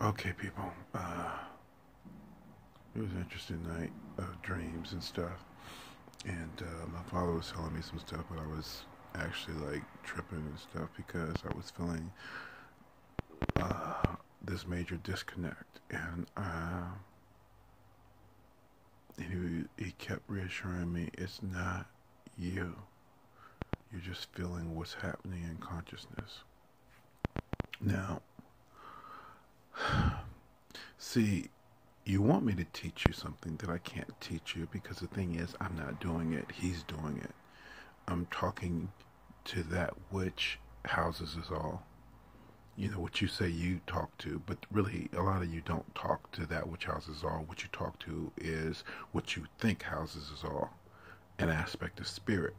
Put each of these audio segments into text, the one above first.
Okay, people. It was an interesting night of dreams and stuff. And my father was telling me some stuff, but I was actually like tripping and stuff because I was feeling this major disconnect. And he kept reassuring me it's not you. You're just feeling what's happening in consciousness. Now, see, you want me to teach you something that I can't teach you because the thing is, I'm not doing it, he's doing it. I'm talking to that which houses us all. You know, what you say you talk to, but really, a lot of you don't talk to that which houses all. What you talk to is what you think houses us all, an aspect of spirit.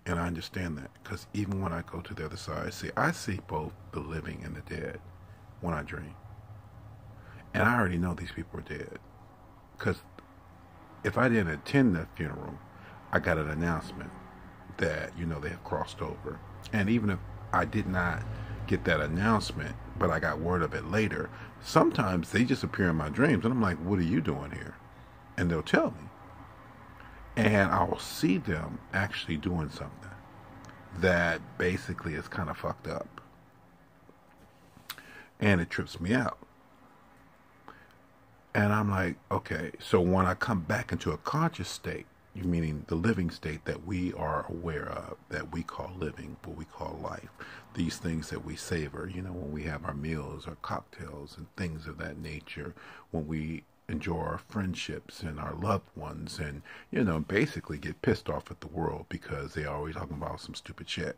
And I understand that because even when I go to the other side, see, I see both the living and the dead when I dream. And I already know these people are dead because if I didn't attend that funeral, I got an announcement that, they have crossed over. And even if I did not get that announcement, but I got word of it later, sometimes they just appear in my dreams and I'm like, what are you doing here? And they'll tell me. And I'll see them actually doing something that basically is kind of fucked up. And it trips me out. And I'm like, okay, so when I come back into a conscious state, meaning the living state that we are aware of, that we call living, what we call life, these things that we savor, when we have our meals or cocktails and things of that nature, when we enjoy our friendships and our loved ones and, basically get pissed off at the world because they always talking about some stupid shit.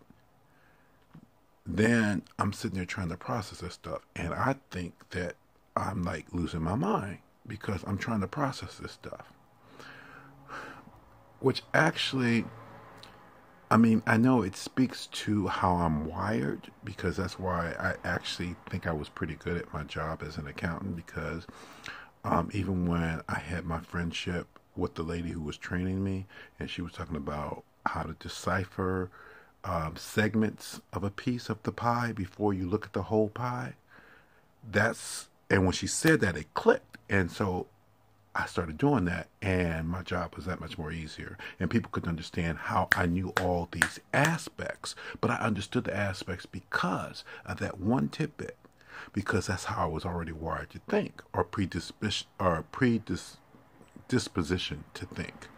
Then I'm sitting there trying to process this stuff and I think that I'm like losing my mind because I'm trying to process this stuff. Which actually, I know it speaks to how I'm wired because that's why I actually think I was pretty good at my job as an accountant because even when I had my friendship with the lady who was training me and she was talking about how to decipher segments of a piece of the pie before you look at the whole pie, and when she said that, it clicked. And so I started doing that, and my job was that much more easier. And people couldn't understand how I knew all these aspects, but I understood the aspects because of that one tidbit, because that's how I was already wired to think, or predisposition to think.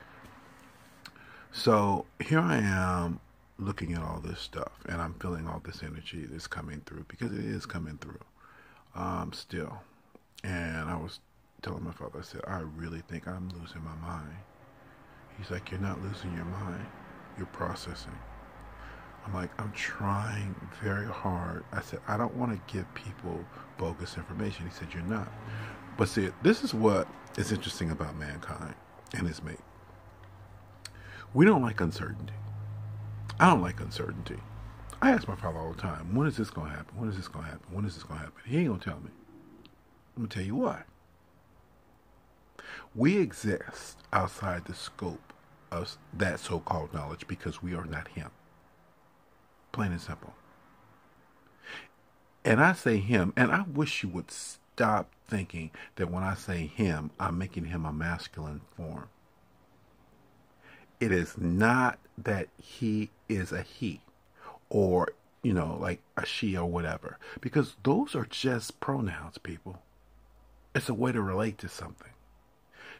So here I am looking at all this stuff, and I'm feeling all this energy that's coming through because it is coming through still. And I was telling my father, I said, I really think I'm losing my mind. He's like, you're not losing your mind. You're processing. I'm like, I'm trying very hard. I said, I don't want to give people bogus information. He said, you're not. But see, this is what is interesting about mankind and his mate. We don't like uncertainty. I don't like uncertainty. I ask my father all the time, when is this going to happen? When is this going to happen? When is this going to happen? He ain't going to tell me. I'm going to tell you why. We exist outside the scope of that so-called knowledge because we are not him. Plain and simple. And I say him, and I wish you would stop thinking that when I say him, I'm making him a masculine form. It is not that he is a he or, like a she or whatever. Because those are just pronouns, people. It's a way to relate to something.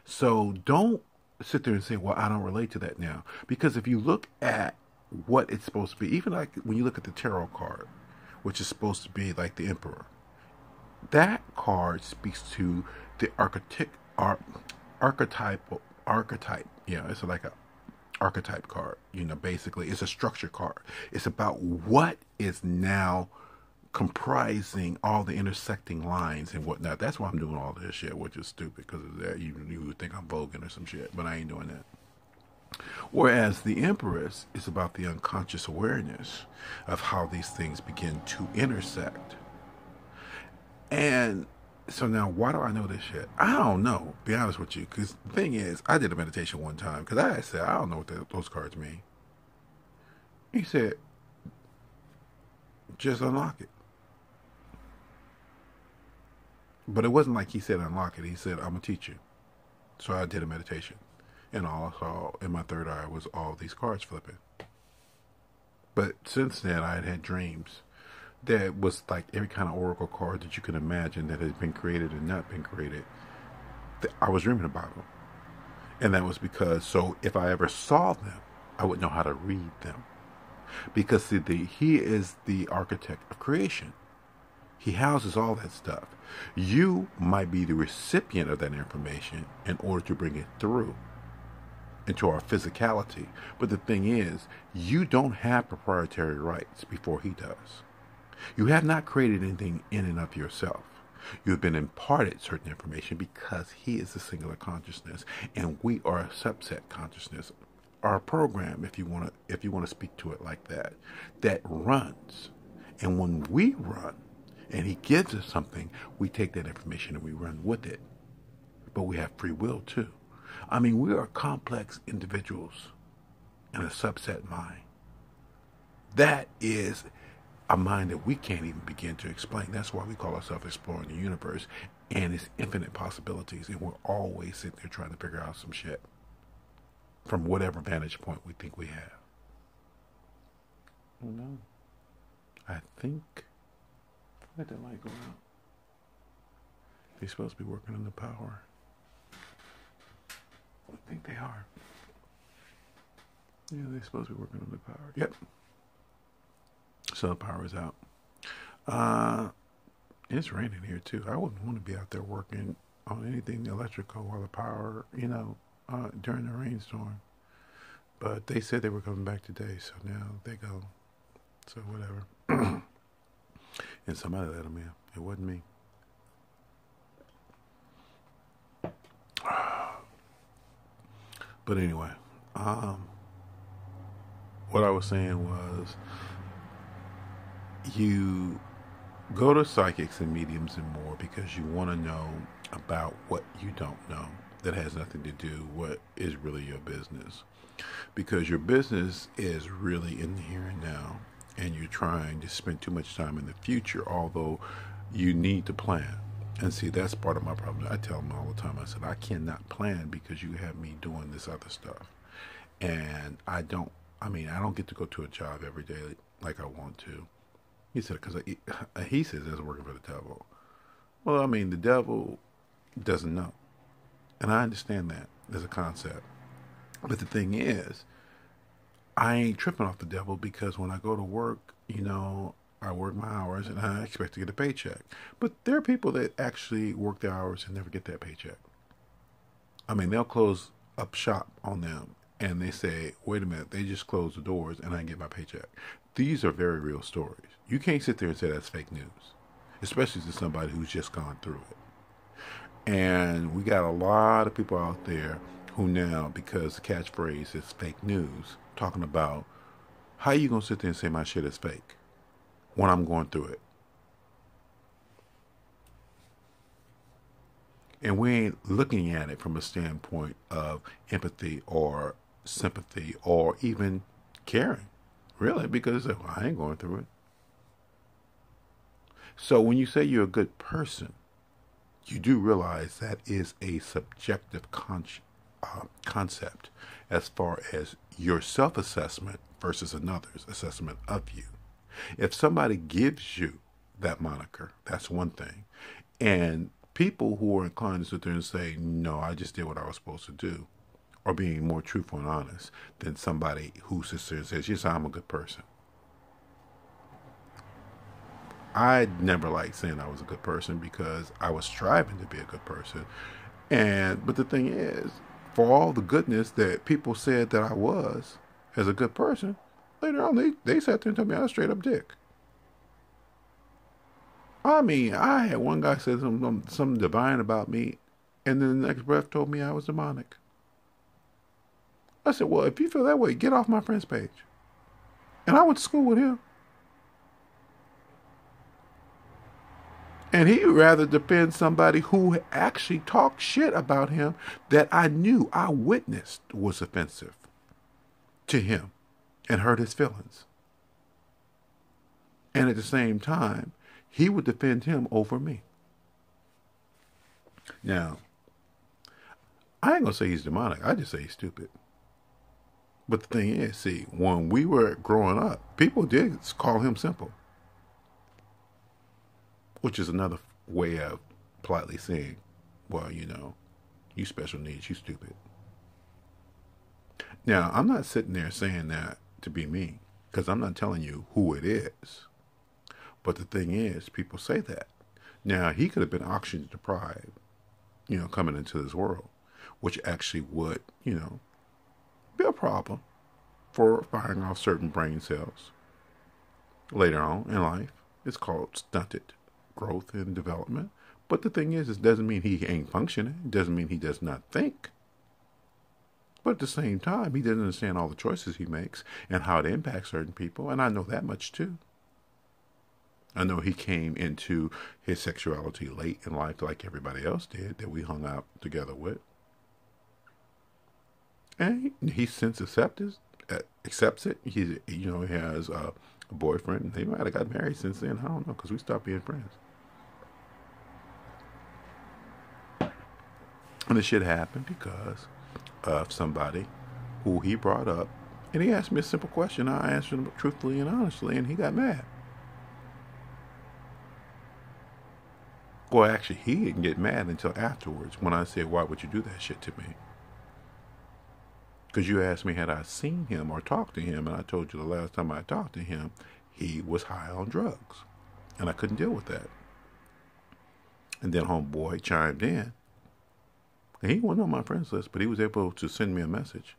So don't sit there and say, well, I don't relate to that now. Because if you look at what it's supposed to be, even like when you look at the tarot card, which is supposed to be like the emperor, that card speaks to the archetype. Yeah, it's like a archetype card. Basically, it's a structure card. It's about what is now comprising all the intersecting lines and whatnot. That's why I'm doing all this shit, which is stupid because of that. You would think I'm voguing or some shit, but I ain't doing that. Whereas the Empress is about the unconscious awareness of how these things begin to intersect. And so now, why do I know this shit? I don't know, be honest with you, because the thing is, I did a meditation one time because I said, I don't know what those cards mean. He said, just unlock it. But it wasn't like he said unlock it. He said, I'm going to teach you. So I did a meditation. And all I saw in my third eye was all these cards flipping. But since then, I had had dreams that was like every kind of oracle card that you can imagine that has been created and not been created. I was dreaming about them. And that was because, so if I ever saw them, I would know how to read them. Because see, he is the architect of creation. He houses all that stuff. You might be the recipient of that information in order to bring it through into our physicality. But the thing is, you don't have proprietary rights before he does. You have not created anything in and of yourself. You have been imparted certain information because he is a singular consciousness and we are a subset consciousness. Our program, if you want to speak to it like that, that runs. And when we run and he gives us something, we take that information and we run with it. But we have free will too. I mean, we are complex individuals in a subset mind. That is a mind that we can't even begin to explain. That's why we call ourselves exploring the universe and its infinite possibilities. And we're always sitting there trying to figure out some shit from whatever vantage point we think we have. Oh no. I think, let that light go out. They're supposed to be working on the power. I think they are. Yeah, they're supposed to be working on the power. Yep. So the power is out. It's raining here too. I wouldn't want to be out there working on anything electrical while the power, during the rainstorm. But they said they were coming back today, so now they go. So whatever. And somebody let them in. It wasn't me. But anyway, what I was saying was, you go to psychics and mediums and more because you want to know about what you don't know that has nothing to do what is really your business. Because your business is really in the here and now, and you're trying to spend too much time in the future, although you need to plan. And see, that's part of my problem. I tell them all the time, I said, I cannot plan because you have me doing this other stuff. And I don't get to go to a job every day like I want to. He said, because he says that's working for the devil. Well, I mean, the devil doesn't know. And I understand that as a concept. But the thing is, I ain't tripping off the devil because when I go to work, I work my hours and I expect to get a paycheck. But there are people that actually work their hours and never get that paycheck. I mean, they'll close up shop on them and they say, wait a minute, they just closed the doors and I get my paycheck. These are very real stories. You can't sit there and say that's fake news, especially to somebody who's just gone through it. And we got a lot of people out there who now, because the catchphrase is fake news, talking about how you going to sit there and say my shit is fake when I'm going through it. And we ain't looking at it from a standpoint of empathy or sympathy or even caring, really, because I ain't going through it. So when you say you're a good person, you do realize that is a subjective concept as far as your self-assessment versus another's assessment of you. If somebody gives you that moniker, that's one thing. And people who are inclined to sit there and say, no, I just did what I was supposed to do, are being more truthful and honest than somebody who sits there and says, yes, I'm a good person. I never liked saying I was a good person because I was striving to be a good person. But the thing is, for all the goodness that people said that I was as a good person, later on they sat there and told me I was a straight up dick. I mean, I had one guy say something divine about me, and then the next breath told me I was demonic. I said, well, if you feel that way, get off my friend's page. And I went to school with him. And he'd rather defend somebody who actually talked shit about him that I knew, I witnessed was offensive to him and hurt his feelings. And at the same time, he would defend him over me. Now, I ain't gonna say he's demonic. I just say he's stupid. But the thing is, see, when we were growing up, people did call him simple, which is another way of politely saying, well, you special needs, you stupid. Now, I'm not sitting there saying that to be mean, because I'm not telling you who it is. But the thing is, people say that. Now, he could have been oxygen deprived, coming into this world, which actually would, be a problem for firing off certain brain cells later on in life. It's called stunted growth and development. But the thing is, it doesn't mean he ain't functioning. It doesn't mean he does not think. But at the same time, he doesn't understand all the choices he makes and how it impacts certain people. And I know that much too. I know he came into his sexuality late in life like everybody else did that we hung out together with. And he since accepts it. He has a boyfriend. They might have got married since then. I don't know, because we stopped being friends. And this shit happened because of somebody who he brought up. And he asked me a simple question. I answered him truthfully and honestly, and he got mad. Well, actually, he didn't get mad until afterwards when I said, why would you do that shit to me? Because you asked me had I seen him or talked to him, and I told you the last time I talked to him, he was high on drugs. And I couldn't deal with that. And then homeboy chimed in. And he wasn't on my friends list, but he was able to send me a message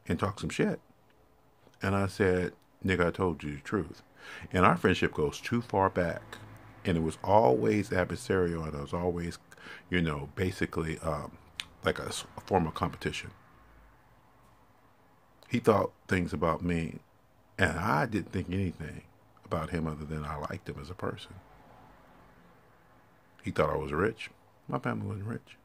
and talk some shit. And I said, nigga, I told you the truth. And our friendship goes too far back. And it was always adversarial, and it was always, basically like a form of competition. He thought things about me, and I didn't think anything about him other than I liked him as a person. He thought I was rich. My family wasn't rich.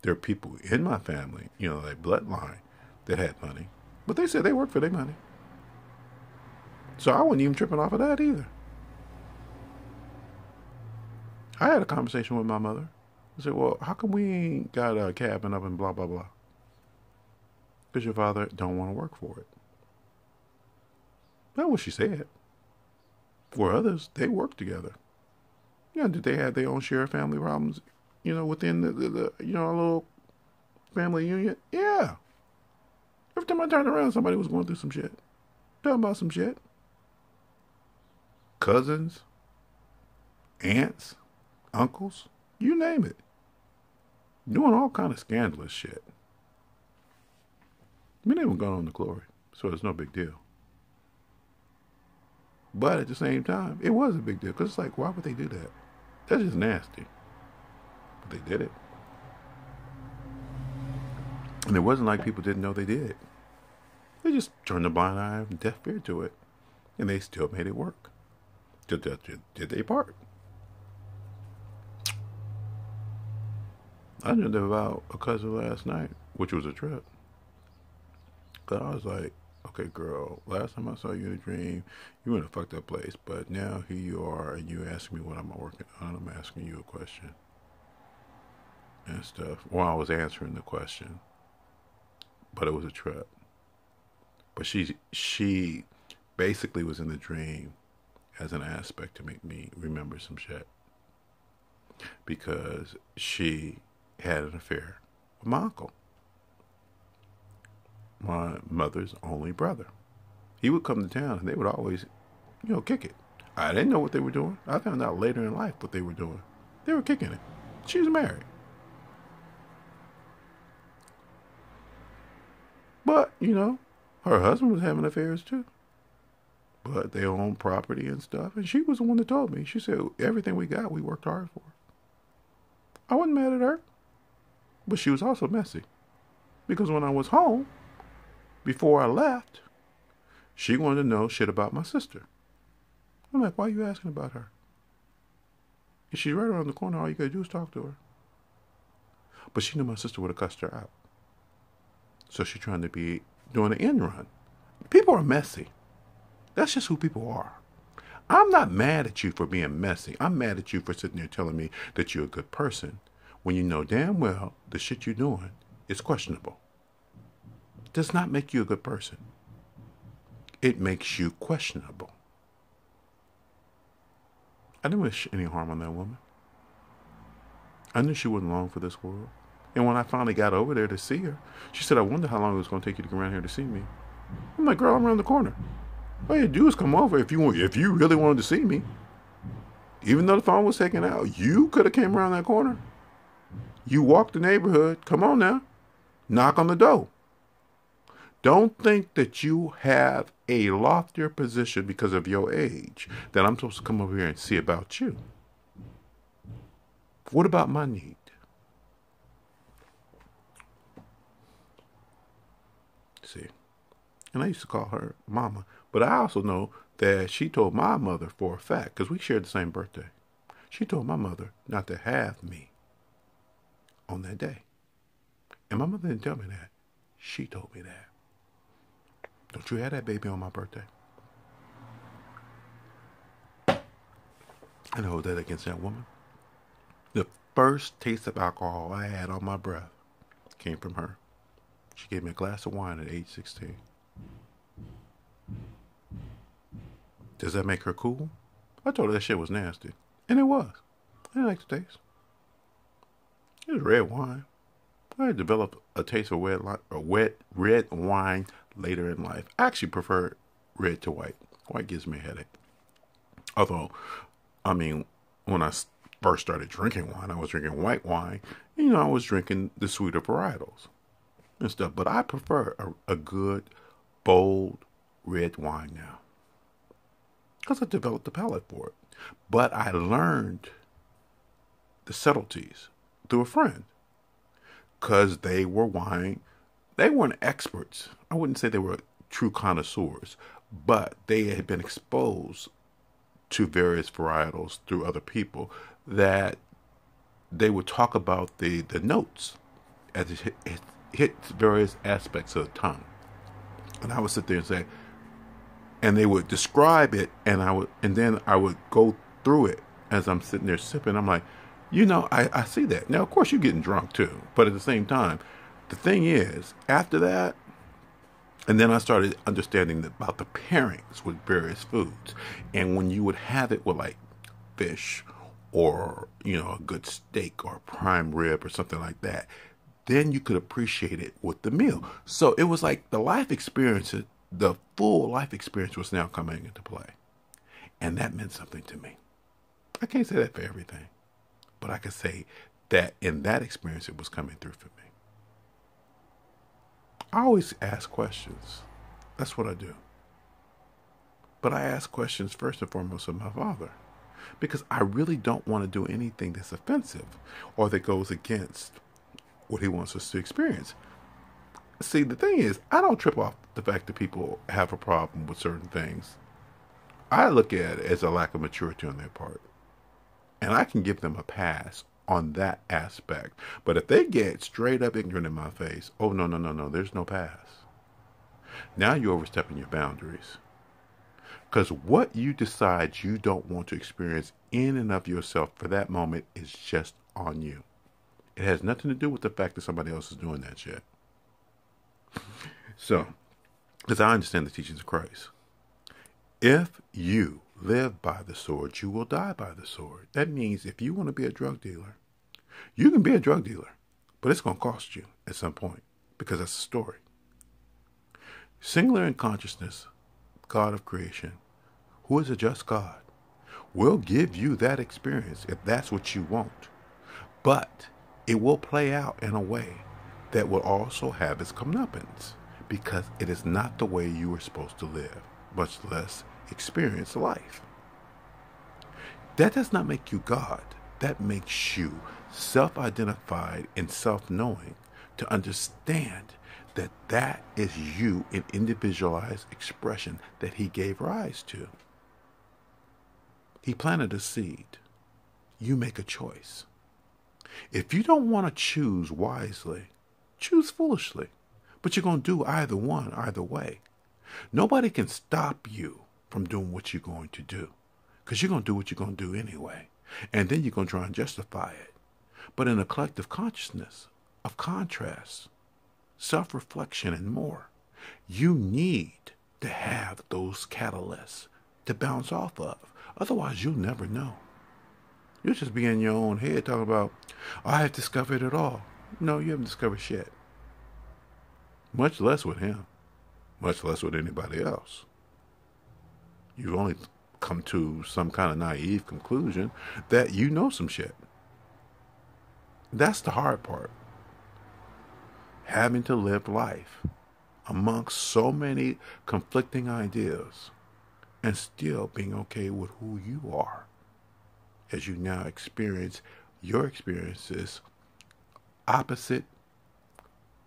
There are people in my family, like bloodline, that had money. But they said they worked for their money. So I wasn't even tripping off of that either. I had a conversation with my mother. I said, well, how come we ain't got a cabin up and blah, blah, blah? Because your father don't want to work for it. That's what she said. For others, they work together. Did they have their own share of family problems, within the our little family union? Yeah. Every time I turned around, somebody was going through some shit. Talking about some shit. Cousins, aunts, uncles, you name it. Doing all kind of scandalous shit. We never gone on to glory, so it's no big deal. But at the same time, it was a big deal, because it's like, why would they do that? That's just nasty. But they did it. And it wasn't like people didn't know they did it. They just turned a blind eye and deaf ear to it. And they still made it work. Did they part? I dreamed about a cousin last night, which was a trip. Because I was like, okay, girl, last time I saw you in a dream, you were in a fucked up place. But now here you are, and you ask me what I'm working on. I'm asking you a question and stuff. Well, I was answering the question. But it was a trip. But she basically was in the dream as an aspect to make me remember some shit. Because she had an affair with my uncle. My mother's only brother. He would come to town and they would always, kick it. I didn't know what they were doing. I found out later in life what they were doing. They were kicking it. She was married. But, her husband was having affairs too. But they owned property and stuff. And she was the one that told me. She said, everything we got, we worked hard for. I wasn't mad at her. But she was also messy. Because when I was home, before I left, she wanted to know shit about my sister. I'm like, why are you asking about her? If she's right around the corner, all you gotta do is talk to her. But she knew my sister would have cussed her out. So she's trying to be doing an end run. People are messy. That's just who people are. I'm not mad at you for being messy. I'm mad at you for sitting there telling me that you're a good person when you know damn well the shit you're doing is questionable. Does not make you a good person. It makes you questionable. I didn't wish any harm on that woman. I knew she wasn't long for this world. And when I finally got over there to see her, she said, I wonder how long it was going to take you to come around here to see me. I'm like, girl, I'm around the corner. All you do is come over if you really wanted to see me. Even though the phone was taken out, you could have came around that corner. You walk the neighborhood. Come on now. Knock on the door. Don't think that you have a loftier position because of your age that I'm supposed to come over here and see about you. What about my need? See, and I used to call her mama, but I also know that she told my mother for a fact, because we shared the same birthday. She told my mother not to have me on that day. And my mother didn't tell me that. She told me that. Don't you have that baby on my birthday? And hold that against that woman. The first taste of alcohol I had on my breath came from her. She gave me a glass of wine at age 16. Does that make her cool? I told her that shit was nasty. And it was. I didn't like the taste. It was red wine. I had developed a taste for red wine later in life. I actually prefer red to white. White gives me a headache. Although, I mean, when I first started drinking wine, I was drinking white wine. And, I was drinking the sweeter varietals and stuff. But I prefer a good, bold red wine now. Because I developed the palate for it. But I learned the subtleties through a friend. Because they weren't experts. I wouldn't say they were true connoisseurs, but they had been exposed to various varietals through other people that they would talk about the notes as it hits various aspects of the tongue. And I would sit there and say, and they would describe it, and then I would go through it as I'm sitting there sipping. I'm like, I see that. Now, of course, you're getting drunk too. But at the same time, the thing is, after that, and then I started understanding about the pairings with various foods. And when you would have it with like fish or, a good steak or prime rib or something like that, then you could appreciate it with the meal. So it was like the full life experience was now coming into play. And that meant something to me. I can't say that for everything. But I could say that in that experience, it was coming through for me. I always ask questions. That's what I do. But I ask questions first and foremost of my father. Because I really don't want to do anything that's offensive or that goes against what he wants us to experience. See, the thing is, I don't trip off the fact that people have a problem with certain things. I look at it as a lack of maturity on their part. And I can give them a pass on that aspect. But if they get straight up ignorant in my face, oh, no, there's no pass. Now you're overstepping your boundaries. Because what you decide you don't want to experience in and of yourself for that moment is just on you. It has nothing to do with the fact that somebody else is doing that shit. So, because I understand the teachings of Christ. If you live by the sword, you will die by the sword. That means if you want to be a drug dealer, you can be a drug dealer, but it's going to cost you at some point because that's the story. Singular in consciousness, God of creation, who is a just God, will give you that experience if that's what you want. But it will play out in a way that will also have its comeuppance because it is not the way you were supposed to live, much less experience life. That does not make you God. That makes you self-identified and self-knowing to understand that that is you in individualized expression that he gave rise to. He planted a seed. You make a choice. If you don't want to choose wisely, choose foolishly. But you're going to do either one, either way. Nobody can stop you from doing what you're going to do. Because you're going to do what you're going to do anyway. And then you're going to try and justify it. But in a collective consciousness of contrast, self-reflection, and more, you need to have those catalysts to bounce off of. Otherwise, you'll never know. You'll just be in your own head talking about, I have discovered it all. No, you haven't discovered shit. Much less with him. Much less with anybody else. You've only come to some kind of naive conclusion that you know some shit. That's the hard part. Having to live life amongst so many conflicting ideas and still being okay with who you are as you now experience your experiences opposite,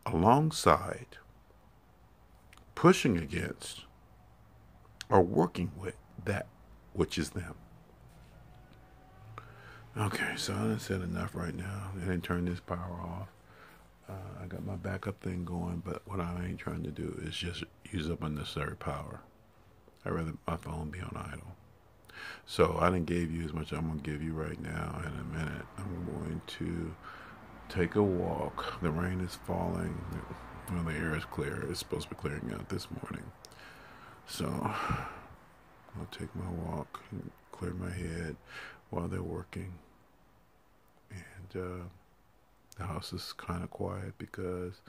alongside, pushing against, or working with that which is them. Okay, so I done said enough right now. I didn't turn this power off. I got my backup thing going, but what I ain't trying to do is just use up unnecessary power. I'd rather my phone be on idle. So I didn't give you as much I'm going to give you right now. In a minute, I'm going to take a walk. The rain is falling. Well, the air is clear. It's supposed to be clearing out this morning. So I'll take my walk and clear my head while they're working. And the house is kind of quiet because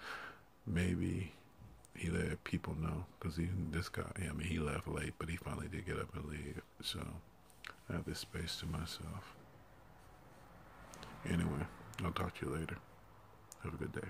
maybe he let people know. Because even this guy, he left late, but he finally did get up and leave. So I have this space to myself. Anyway, I'll talk to you later. Have a good day.